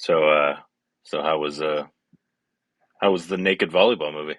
So how was the naked volleyball movie?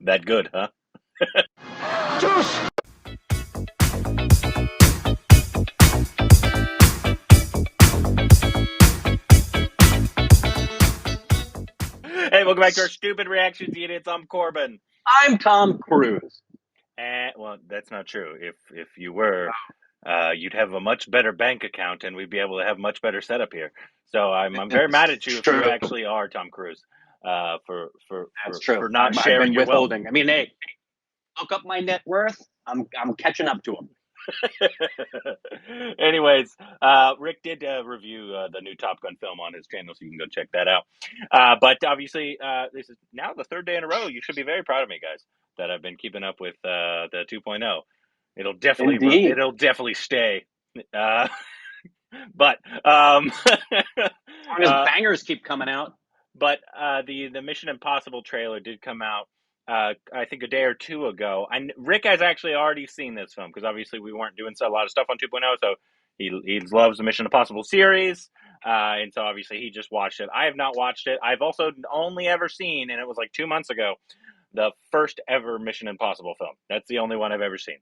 That good, huh? Hey, welcome back to our stupid reactions, idiots. I'm Corbin. I'm Tom Cruise. And well, that's not true. If you were, you'd have a much better bank account, and we'd be able to have much better setup here. So I'm very mad at you if you True. actually are Tom Cruise, That's true. for not I've sharing been your wealth. withholding. I mean, hey, look up my net worth. I'm catching up to him. Anyways, Rick did review the new Top Gun film on his channel, so you can go check that out. But obviously, this is now the third day in a row. You should be very proud of me, guys, that I've been keeping up with the 2.0. Indeed. It'll definitely stay. But As long as bangers keep coming out. But the Mission Impossible trailer did come out, I think a day or two ago. And Rick has actually already seen this film because obviously we weren't doing a lot of stuff on 2.0, so he loves the Mission Impossible series, and so obviously he just watched it. I have not watched it. I've also only ever seen, and it was like 2 months ago, the first ever Mission Impossible film. That's the only one I've ever seen.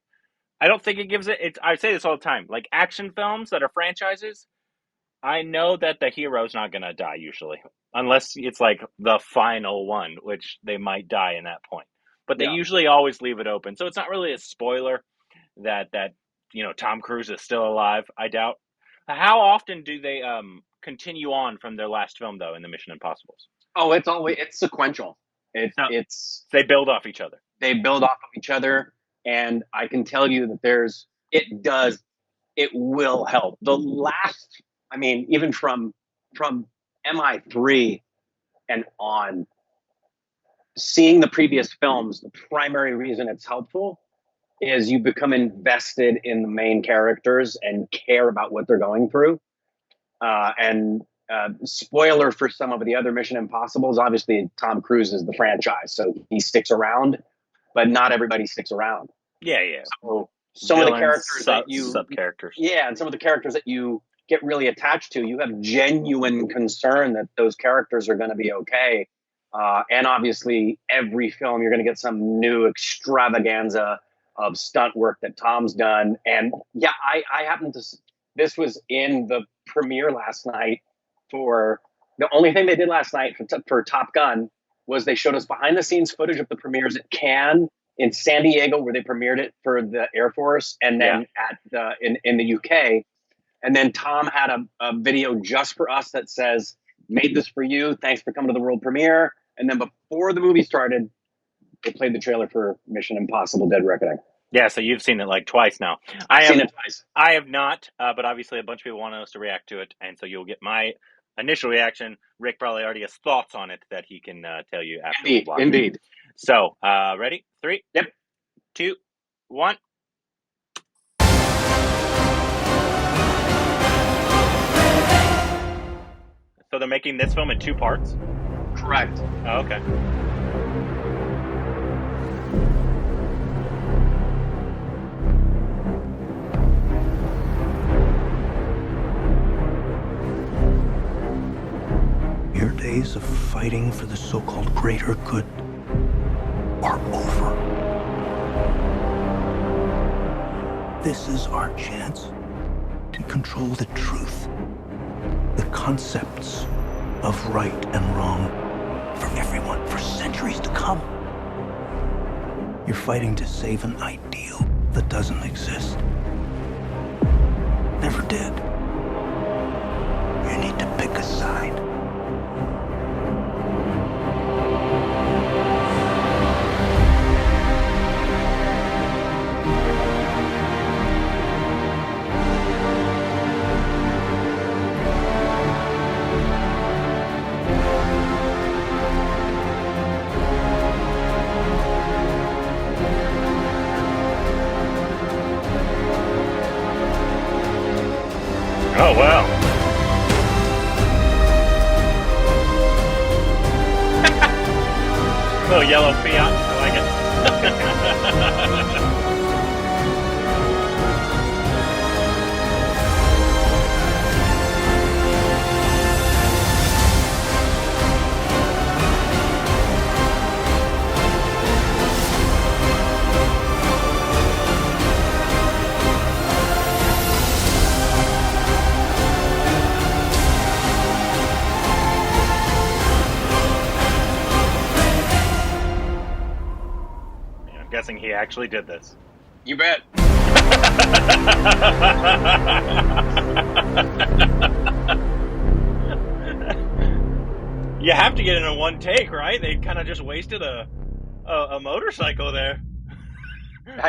I don't think it gives it. I say this all the time. Like action films that are franchises, I know that the hero's not going to die usually, unless it's like the final one, which they might die in that point. But they usually always leave it open, so it's not really a spoiler that Tom Cruise is still alive. I doubt. How often do they continue on from their last film though in the Mission Impossibles? Oh, it's sequential. It's they build off each other. They build off of each other, and I can tell you that it will help. The last, I mean, even from MI3 and on, seeing the previous films, the primary reason it's helpful is you become invested in the main characters and care about what they're going through. Spoiler for some of the other Mission Impossibles, obviously Tom Cruise is the franchise, so he sticks around, but not everybody sticks around. Yeah. So some of the characters sub-characters. Yeah, and some of the characters that you get really attached to, you have genuine concern that those characters are going to be okay. And obviously, every film you're going to get some new extravaganza of stunt work that Tom's done. And yeah, I happened to. This was in the premiere last night. For the only thing they did last night for Top Gun was they showed us behind the scenes footage of the premieres at Cannes, in San Diego, where they premiered it for the Air Force, and then in the UK. And then Tom had a video just for us that says, "Made this for you. Thanks for coming to the world premiere." And then before the movie started, they played the trailer for Mission Impossible: Dead Reckoning. Yeah, so you've seen it like twice now. I've seen it twice. I have not, but obviously a bunch of people want us to react to it, and so you'll get my initial reaction. Rick probably already has thoughts on it that he can tell you after. Indeed. So, ready? 3, Yep. 2, 1. So they're making this film in 2 parts? Correct. Oh, okay. Your days of fighting for the so-called greater good are over. This is our chance to control the truth, the concepts of right and wrong for everyone for centuries to come. You're fighting to save an ideal that doesn't exist. Never did. You need to pick a side. Oh, wow. Little yellow Fiat. I like it. he actually did this. You bet. You have to get in a one take, right? They kind of just wasted a motorcycle there.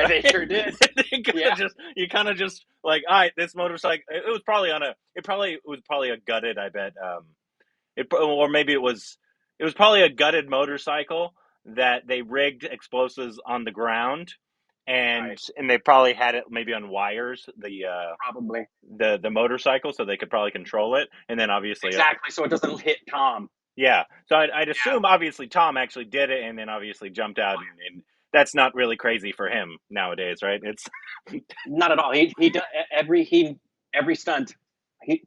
They sure did. You kind of just like, all right, this motorcycle. It was probably a gutted. I bet. Or maybe it was probably a gutted motorcycle that they rigged explosives on the ground, and they probably had it maybe on wires. Probably the motorcycle, so they could probably control it, and then obviously exactly, so it doesn't hit Tom. Yeah, so I'd assume obviously Tom actually did it, and then obviously jumped out, and that's not really crazy for him nowadays, right? It's not at all. He does every stunt.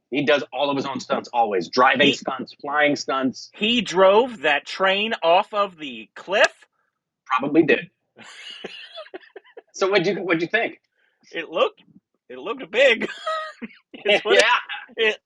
He does all of his own stunts always. Driving stunts, flying stunts. He drove that train off of the cliff? Probably did. So what'd you think? It looked big.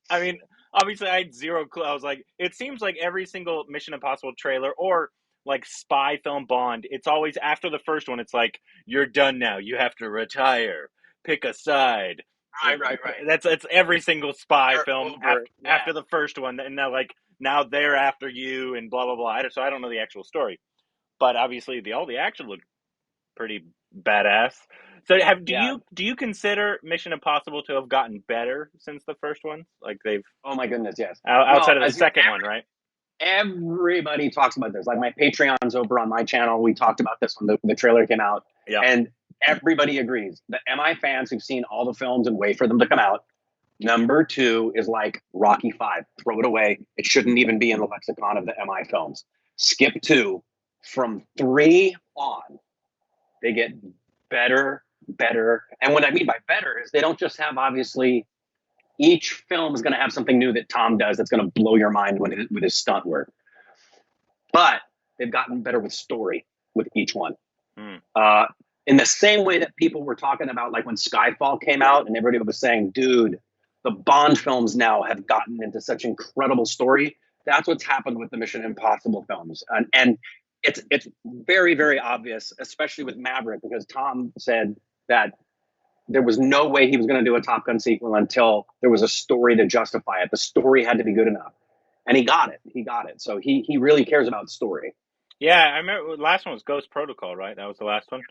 I mean, obviously I had zero clue. I was like, it seems like every single Mission Impossible trailer or like spy film Bond, it's always after the first one, it's like, you're done now. You have to retire. Pick a side. Right. That's every single spy film after the first one, and now they're after you and blah blah blah. So I don't know the actual story, but obviously all the action looked pretty badass. So do you consider Mission Impossible to have gotten better since the first one? Like they've oh my goodness, yes. Outside of the second one, right? Everybody talks about this. Like my Patreon's over on my channel. We talked about this when the trailer came out. Yeah. And everybody agrees. The MI fans who've seen all the films and wait for them to come out, number 2 is like Rocky 5. Throw it away. It shouldn't even be in the lexicon of the MI films. Skip 2. From 3 on, they get better. And what I mean by better is they don't just have, obviously, each film is going to have something new that Tom does that's going to blow your mind with his stunt work. But they've gotten better with story with each one. In the same way that people were talking about, like when Skyfall came out and everybody was saying, dude, the Bond films now have gotten into such incredible story. That's what's happened with the Mission Impossible films. And it's very, very obvious, especially with Maverick, because Tom said that there was no way he was going to do a Top Gun sequel until there was a story to justify it. The story had to be good enough. And he got it. So he really cares about story. Yeah, I remember the last one was Ghost Protocol, right? That was the last one.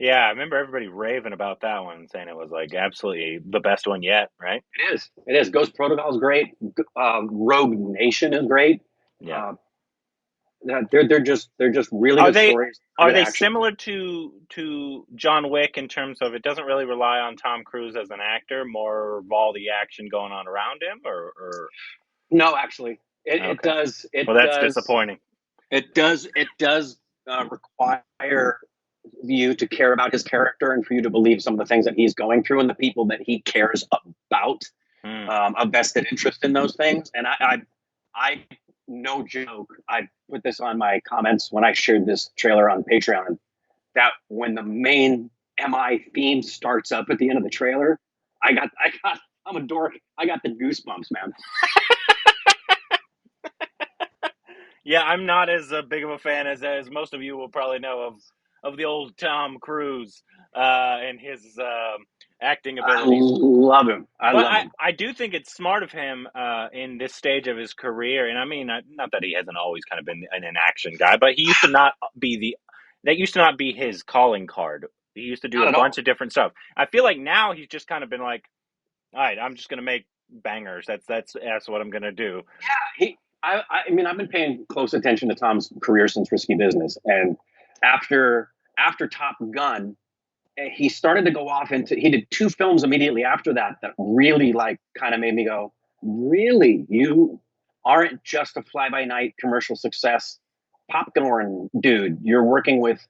Yeah, I remember everybody raving about that one, saying it was like absolutely the best one yet, right? It is. Ghost Protocol is great. Rogue Nation is great. Yeah. They're just really good stories. Are they similar to John Wick in terms of it doesn't really rely on Tom Cruise as an actor, more of all the action going on around him, or? No, actually, it does. That's disappointing. It does require you to care about his character and for you to believe some of the things that he's going through and the people that he cares about, a vested interest in those things. And I no joke, I put this on my comments when I shared this trailer on Patreon, that when the main MI theme starts up at the end of the trailer, I'm a dork. I got the goosebumps, man. Yeah, I'm not as big of a fan as most of you will probably know of the old Tom Cruise and his acting abilities. I love him. I do think it's smart of him in this stage of his career. And I mean, not that he hasn't always kind of been an action guy, but he used to not be that used to not be his calling card. He used to do a bunch of different stuff. I feel like now he's just kind of been like, all right, I'm just going to make bangers. That's what I'm going to do. Yeah, I mean, I've been paying close attention to Tom's career since Risky Business, and after Top Gun, he started to go off into. He did 2 films immediately after that really kind of made me go, really? You aren't just a fly-by-night commercial success popcorn dude. You're working with.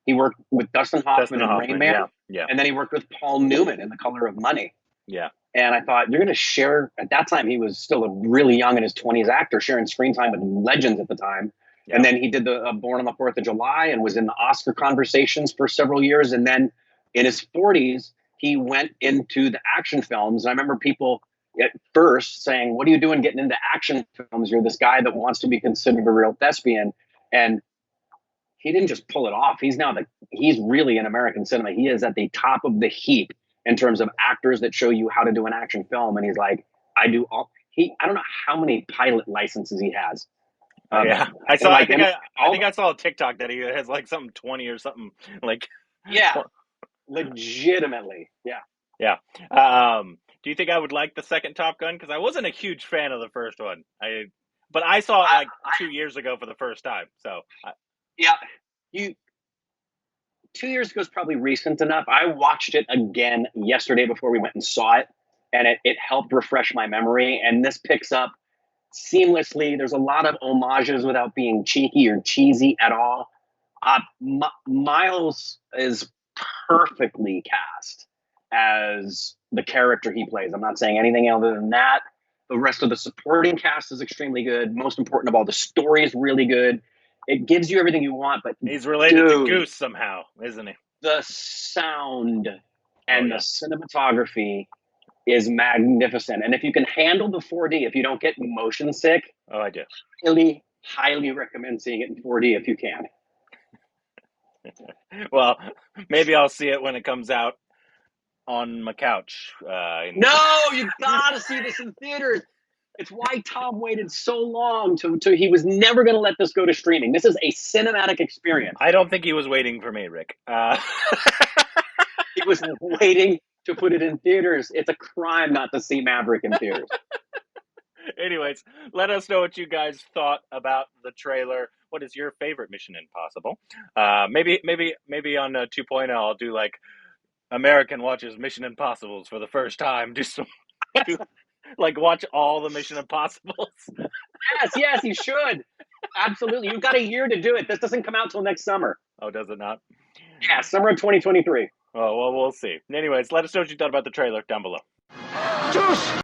He worked with Dustin Hoffman in Rain Man, yeah, and then he worked with Paul Newman in The Color of Money. Yeah. And I thought, you're going to share, at that time, he was still a really young in his 20s actor, sharing screen time with legends at the time. Yeah. And then he did the Born on the 4th of July and was in the Oscar conversations for several years. And then in his 40s, he went into the action films. And I remember people at first saying, what are you doing getting into action films? You're this guy that wants to be considered a real thespian. And he didn't just pull it off. He's really in American cinema. He is at the top of the heap in terms of actors that show you how to do an action film. And he's like, I don't know how many pilot licenses he has. Yeah, I think I saw a TikTok that he has like something 20 or something like. Yeah, legitimately. Yeah. Yeah. Do you think I would like the second Top Gun? Because I wasn't a huge fan of the first one. But I saw it like 2 years ago for the first time. So. Yeah, 2 years ago is probably recent enough. I watched it again yesterday before we went and saw it, and it helped refresh my memory. And this picks up seamlessly. There's a lot of homages without being cheeky or cheesy at all. Miles is perfectly cast as the character he plays. I'm not saying anything other than that. The rest of the supporting cast is extremely good. Most important of all, the story is really good. It gives you everything you want, but he's related to Goose somehow, isn't he? The sound and the cinematography is magnificent. And if you can handle the 4D, if you don't get motion sick, I do. Really highly recommend seeing it in 4D if you can. Well, maybe I'll see it when it comes out on my couch. No, you gotta see this in theaters. It's why Tom waited so long to he was never going to let this go to streaming. This is a cinematic experience. I don't think he was waiting for me, Rick. He was waiting to put it in theaters. It's a crime not to see Maverick in theaters. Anyways, let us know what you guys thought about the trailer. What is your favorite Mission Impossible? Maybe on 2.0 I'll do like American watches Mission Impossibles for the first time. Like watch all the Mission Impossibles. Yes, you should. Absolutely. You've got a year to do it. This doesn't come out till next summer. Oh, does it not? Yeah, summer of 2023. Oh, well, we'll see. Anyways, let us know what you thought about the trailer down below. Juice!